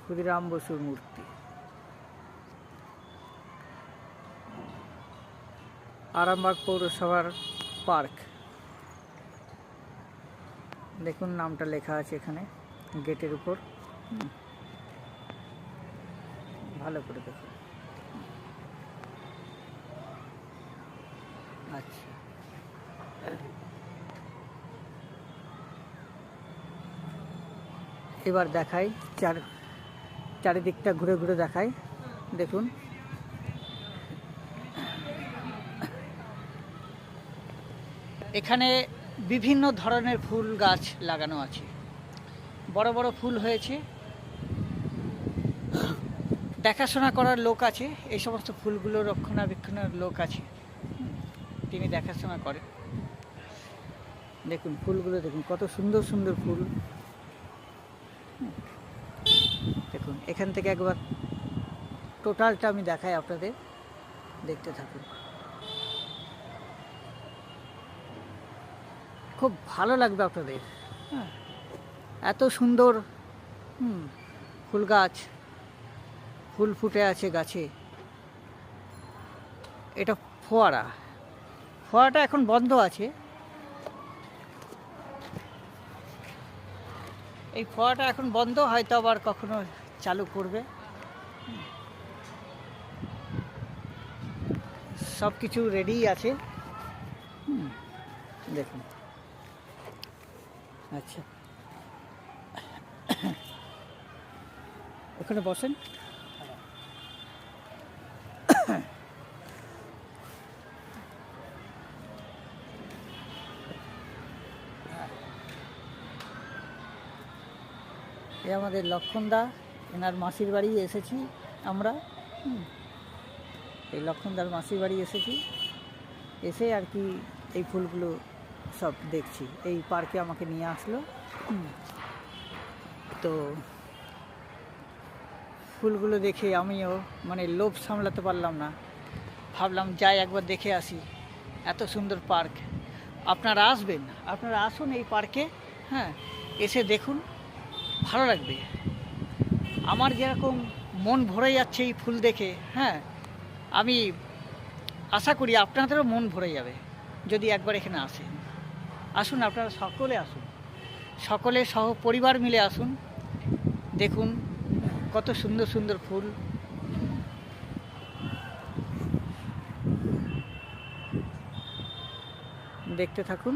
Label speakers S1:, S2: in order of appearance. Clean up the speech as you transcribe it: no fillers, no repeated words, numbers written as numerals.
S1: ক্ষুদিরাম বসুর মূর্তি। আরামবাগ পৌরসভার পার্ক, দেখুন নামটা লেখা আছে এখানে গেটের উপর। ভালো করে দেখুন। আচ্ছা, এবার দেখাই, চারিদিকটা ঘুরে ঘুরে দেখাই। দেখুন, এখানে বিভিন্ন ধরনের ফুল গাছ লাগানো আছে। বড় বড় ফুল হয়েছে, দেখাশোনা করার লোক আছে, এই সমস্ত ফুলগুলো রক্ষণাবেক্ষণের লোক আছে, তিনি দেখাশোনা করেন। দেখুন ফুলগুলো, দেখুন কত সুন্দর সুন্দর ফুল। দেখুন এখান থেকে একবার টোটালটা আমি দেখাই আপনাদের, দেখতে থাকুন। খুব ভালো লাগবে আপনাদের। হ্যাঁ, এত সুন্দর ফুল গাছ, ফুল ফুটে আছে গাছে। এটা ফোয়ারাটা এখন বন্ধ আছে। এই ফোয়ারাটা এখন বন্ধ, হয়তো আবার কখনো চালু করবে। সব কিছু রেডি আছে। দেখুন, আচ্ছা ওখানে বসেন। এ আমাদের লক্ষণদা, এনার মাসির বাড়ি এসেছি আমরা। এই লক্ষণদার মাসির বাড়ি এসেছি, এসে আর কি এই ফুলগুলো সব দেখছি। এই পার্কে আমাকে নিয়ে আসলো। তো ফুলগুলো দেখে আমিও মানে লোভ সামলাতে পারলাম না, ভাবলাম যাই একবার দেখে আসি। এত সুন্দর পার্ক, আপনারা আসবেন, আপনারা আসুন এই পার্কে। হ্যাঁ, এসে দেখুন, ভালো লাগবে। আমার যেরকম মন ভরে যাচ্ছে এই ফুল দেখে, হ্যাঁ, আমি আশা করি আপনাদেরও মন ভরে যাবে যদি একবার এখানে আসেন। আসুন, আপনারা সকলে আসুন, সকলে সহ পরিবার মিলে আসুন। দেখুন কত সুন্দর সুন্দর ফুল। দেখতে থাকুন।